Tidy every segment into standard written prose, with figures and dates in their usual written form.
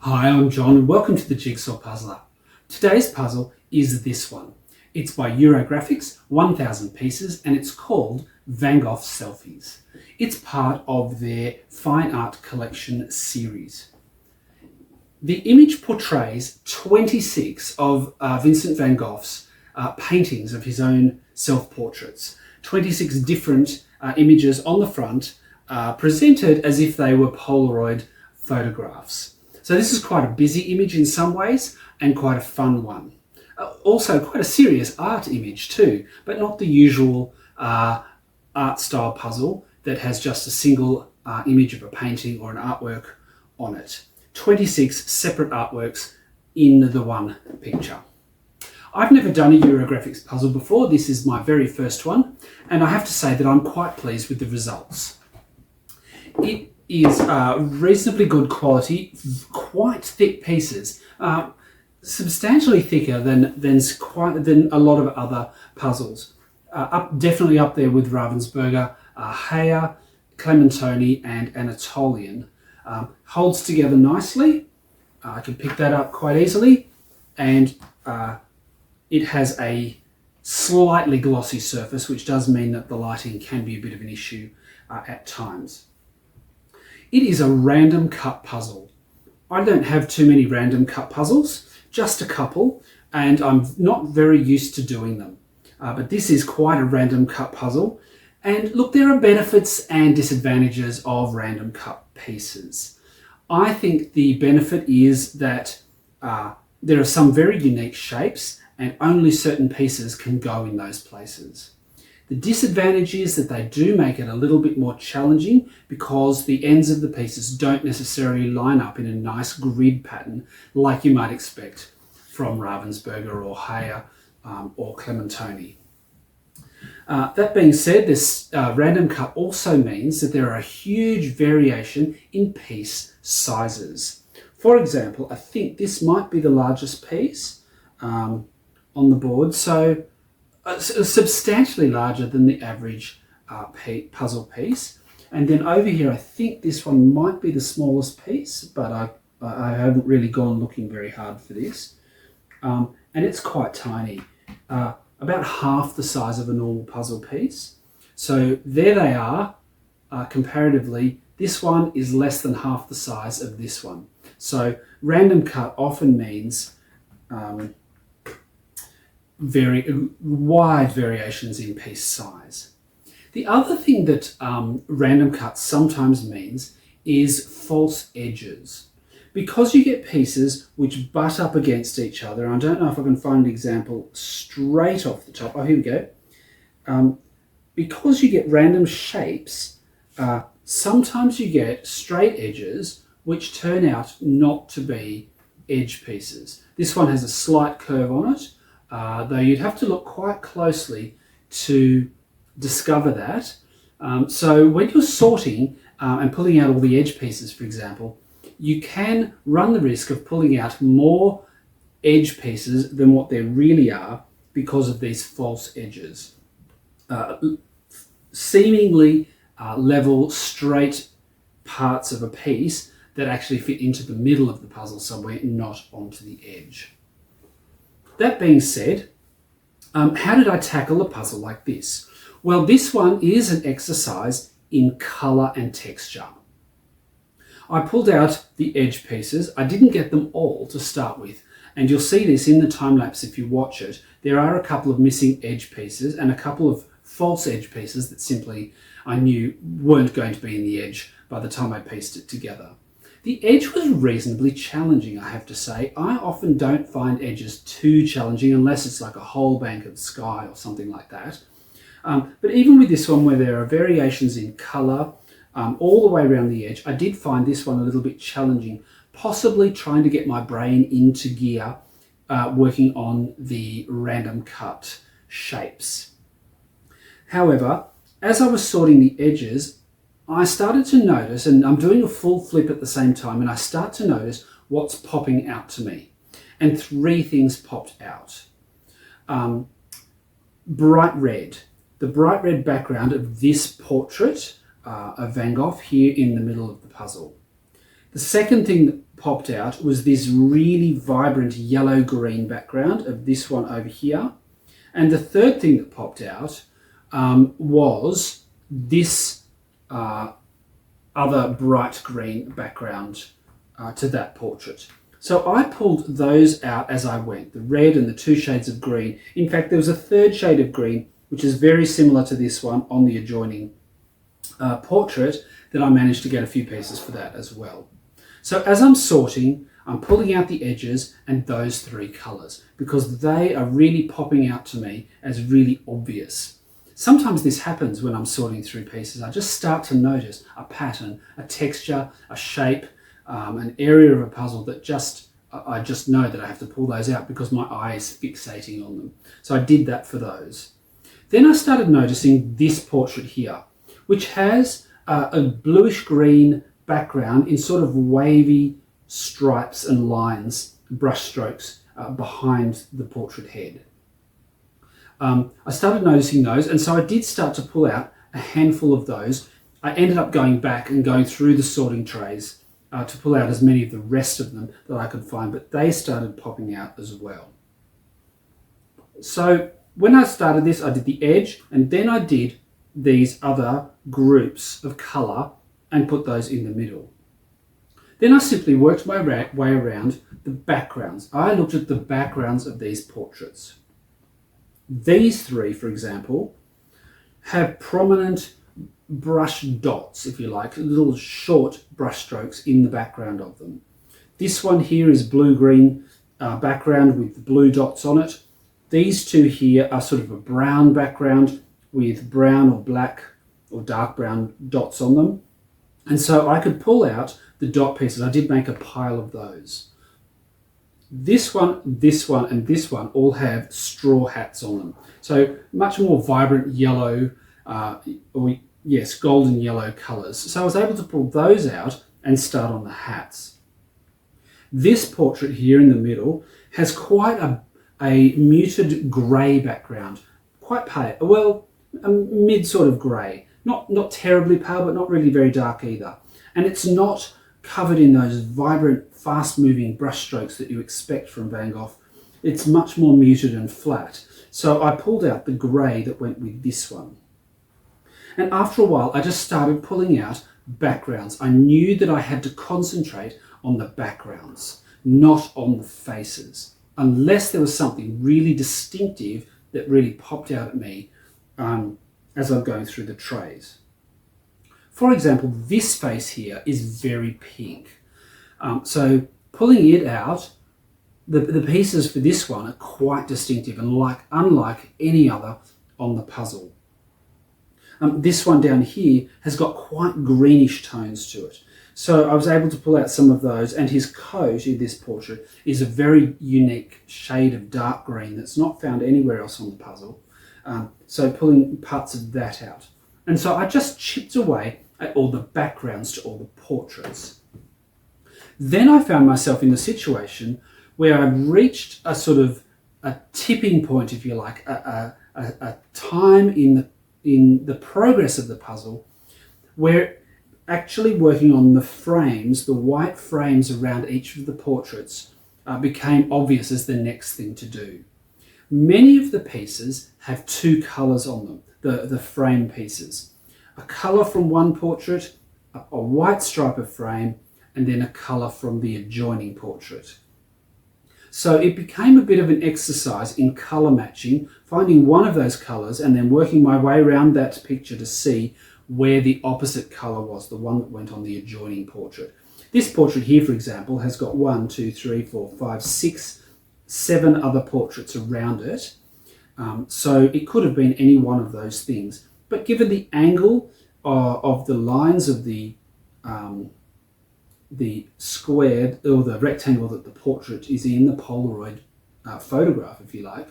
Hi, I'm John and welcome to the Jigsaw Puzzler. Today's puzzle is this one. It's by Eurographics, 1000 pieces, and it's called Van Gogh Selfies. It's part of their fine art collection series. The image portrays 26 of Vincent van Gogh's paintings of his own self-portraits. 26 different images on the front, presented as if they were Polaroid photographs. So this is quite a busy image in some ways and quite a fun one. Also quite a serious art image too, but not the usual art style puzzle that has just a single image of a painting or an artwork on it. 26 separate artworks in the one picture. I've never done a Eurographics puzzle before. This is my very first one, and I have to say that I'm quite pleased with the results. It is reasonably good quality, quite thick pieces, substantially thicker than a lot of other puzzles. Definitely up there with Ravensburger, Heyer, Clementoni and Anatolian. Holds together nicely. I can pick that up quite easily, and it has a slightly glossy surface, which does mean that the lighting can be a bit of an issue at times. It is a random cut puzzle. I don't have too many random cut puzzles, just a couple, and I'm not very used to doing them. But this is quite a random cut puzzle. And look, there are benefits and disadvantages of random cut pieces. I think the benefit is that there are some very unique shapes and only certain pieces can go in those places. The disadvantage is that they do make it a little bit more challenging because the ends of the pieces don't necessarily line up in a nice grid pattern like you might expect from Ravensburger or Heyer or Clementoni. That being said, this random cut also means that there are a huge variation in piece sizes. For example, I think this might be the largest piece on the board, so substantially larger than the average puzzle piece. And then over here, I think this one might be the smallest piece, but I haven't really gone looking very hard for this. And it's quite tiny, about half the size of a normal puzzle piece. So there they are, comparatively. This one is less than half the size of this one. So random cut often means very wide variations in piece size. The other thing that random cut sometimes means is false edges. Because you get pieces which butt up against each other, I don't know if I can find an example straight off the top. Oh, here we go. Because you get random shapes, sometimes you get straight edges which turn out not to be edge pieces. This one has a slight curve on it, though you'd have to look quite closely to discover that. So when you're sorting and pulling out all the edge pieces, for example, you can run the risk of pulling out more edge pieces than what there really are because of these false edges. Seemingly level, straight parts of a piece that actually fit into the middle of the puzzle somewhere, not onto the edge. That being said, how did I tackle a puzzle like this? Well, this one is an exercise in colour and texture. I pulled out the edge pieces. I didn't get them all to start with, and you'll see this in the time lapse if you watch it. There are a couple of missing edge pieces and a couple of false edge pieces that simply I knew weren't going to be in the edge by the time I pieced it together. The edge was reasonably challenging, I have to say. I often don't find edges too challenging unless it's like a whole bank of sky or something like that. But even with this one where there are variations in colour all the way around the edge, I did find this one a little bit challenging, possibly trying to get my brain into gear working on the random cut shapes. However, as I was sorting the edges, I started to notice, and I'm doing a full flip at the same time, and I start to notice what's popping out to me. And three things popped out. Bright red. The bright red background of this portrait of Van Gogh here in the middle of the puzzle. The second thing that popped out was this really vibrant yellow-green background of this one over here. And the third thing that popped out was this other bright green background to that portrait. So I pulled those out as I went, the red and the two shades of green. In fact, there was a third shade of green, which is very similar to this one on the adjoining portrait, that I managed to get a few pieces for that as well. So as I'm sorting, I'm pulling out the edges and those three colours because they are really popping out to me as really obvious. Sometimes this happens when I'm sorting through pieces. I just start to notice a pattern, a texture, a shape, an area of a puzzle that I just know that I have to pull those out because my eye is fixating on them. So I did that for those. Then I started noticing this portrait here, which has a bluish green background in sort of wavy stripes and lines, brush strokes behind the portrait head. I started noticing those, and so I did start to pull out a handful of those. I ended up going back and going through the sorting trays to pull out as many of the rest of them that I could find, but they started popping out as well. So when I started this, I did the edge, and then I did these other groups of colour and put those in the middle. Then I simply worked my way around the backgrounds. I looked at the backgrounds of these portraits. These three, for example, have prominent brush dots, if you like, little short brush strokes in the background of them. This one here is blue-green background with blue dots on it. These two here are sort of a brown background with brown or black or dark brown dots on them. And so I could pull out the dot pieces. I did make a pile of those. This one, and this one all have straw hats on them. So much more vibrant yellow, golden yellow colours. So I was able to pull those out and start on the hats. This portrait here in the middle has quite a muted grey background, quite pale, well, a mid sort of grey. Not terribly pale, but not really very dark either. And it's not covered in those vibrant, fast-moving brush strokes that you expect from Van Gogh. It's much more muted and flat. So I pulled out the grey that went with this one. And after a while, I just started pulling out backgrounds. I knew that I had to concentrate on the backgrounds, not on the faces, unless there was something really distinctive that really popped out at me as I'm going through the trays. For example, this face here is very pink. So pulling it out, the pieces for this one are quite distinctive and unlike any other on the puzzle. This one down here has got quite greenish tones to it. So I was able to pull out some of those, and his coat in this portrait is a very unique shade of dark green that's not found anywhere else on the puzzle. So pulling parts of that out. And so I just chipped away at all the backgrounds to all the portraits. Then I found myself in the situation where I reached a sort of a tipping point, if you like, a time in the progress of the puzzle where actually working on the frames, the white frames around each of the portraits, became obvious as the next thing to do. Many of the pieces have two colours on them, the frame pieces. A colour from one portrait, a white stripe of frame, and then a colour from the adjoining portrait. So it became a bit of an exercise in colour matching, finding one of those colours and then working my way around that picture to see where the opposite colour was, the one that went on the adjoining portrait. This portrait here, for example, has got 1, 2, 3, 4, 5, 6, 7 other portraits around it. So it could have been any one of those things. But given the angle of the lines of the square or the rectangle that the portrait is in, the Polaroid photograph, if you like,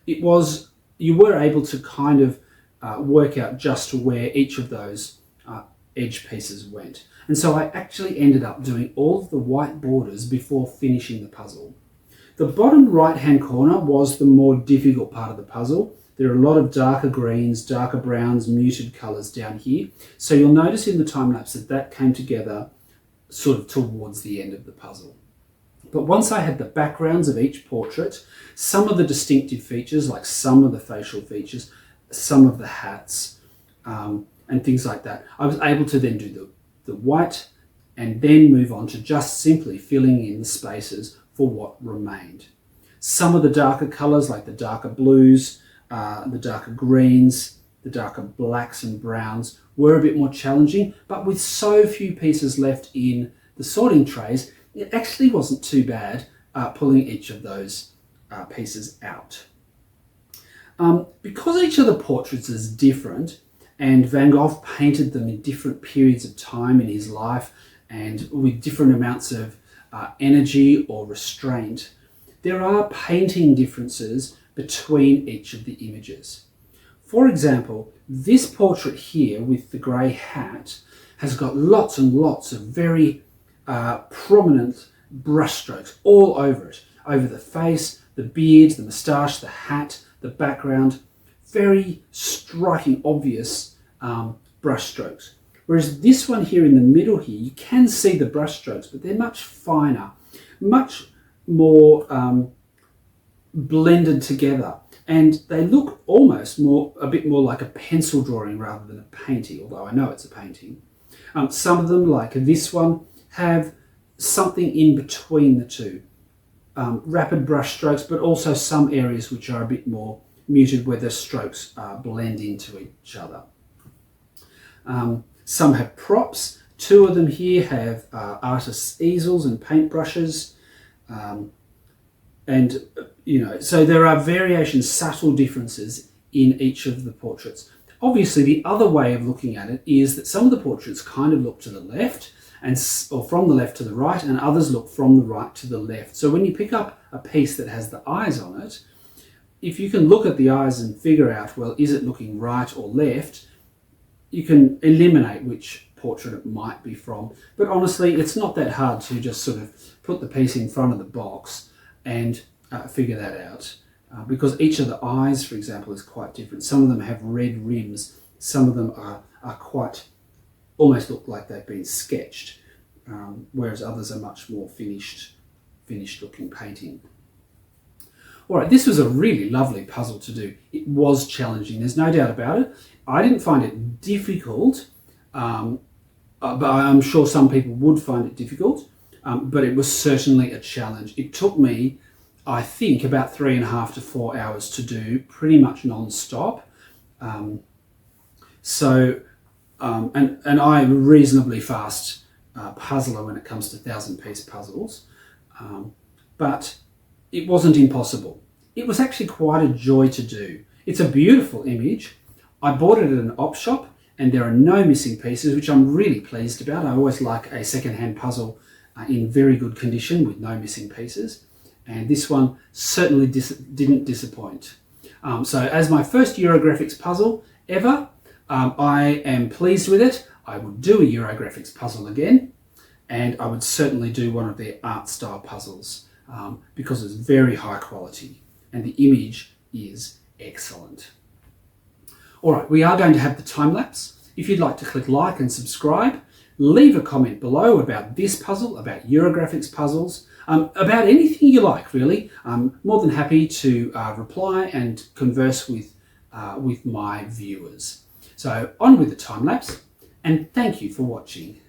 you were able to kind of work out just where each of those edge pieces went. And so I actually ended up doing all of the white borders before finishing the puzzle. The bottom right-hand corner was the more difficult part of the puzzle. There are a lot of darker greens, darker browns, muted colours down here. So you'll notice in the time lapse that came together sort of towards the end of the puzzle. But once I had the backgrounds of each portrait, some of the distinctive features, like some of the facial features, some of the hats, and things like that, I was able to then do the white and then move on to just simply filling in the spaces for what remained. Some of the darker colours, like the darker blues, the darker greens, the darker blacks and browns, were a bit more challenging, but with so few pieces left in the sorting trays, it actually wasn't too bad pulling each of those pieces out. Because each of the portraits is different, and Van Gogh painted them in different periods of time in his life and with different amounts of energy or restraint, there are painting differences between each of the images. For example, this portrait here with the grey hat has got lots and lots of very prominent brushstrokes all over it, over the face, the beard, the moustache, the hat, the background, very striking, obvious brushstrokes. Whereas this one here in the middle here, you can see the brushstrokes, but they're much finer, much more blended together. And they look almost a bit more like a pencil drawing rather than a painting, although I know it's a painting. Some of them, like this one, have something in between the two. Rapid brush strokes, but also some areas which are a bit more muted where the strokes blend into each other. Some have props. Two of them here have artists' easels and paintbrushes. And, so there are variations, subtle differences in each of the portraits. Obviously, the other way of looking at it is that some of the portraits kind of look to the left, or from the left to the right, and others look from the right to the left. So when you pick up a piece that has the eyes on it, if you can look at the eyes and figure out, well, is it looking right or left, you can eliminate which portrait it might be from. But honestly, it's not that hard to just sort of put the piece in front of the box and figure that out. Because each of the eyes, for example, is quite different. Some of them have red rims. Some of them are quite, almost look like they've been sketched, whereas others are much more finished looking painting. All right, this was a really lovely puzzle to do. It was challenging, there's no doubt about it. I didn't find it difficult, but I'm sure some people would find it difficult, but it was certainly a challenge. It took me, I think, about 3.5 to 4 hours to do, pretty much non-stop. And I'm a reasonably fast puzzler when it comes to 1,000-piece puzzles, but it wasn't impossible. It was actually quite a joy to do. It's a beautiful image. I bought it at an op shop and there are no missing pieces, which I'm really pleased about. I always like a second-hand puzzle in very good condition with no missing pieces. And this one certainly didn't disappoint. So as my first Eurographics puzzle ever, I am pleased with it. I would do a Eurographics puzzle again, and I would certainly do one of their art style puzzles because it's very high quality and the image is excellent. All right, we are going to have the time lapse. If you'd like to click like and subscribe, leave a comment below about this puzzle, about Eurographics puzzles, about anything you like, really. I'm more than happy to reply and converse with my viewers. So on with the time lapse, and thank you for watching.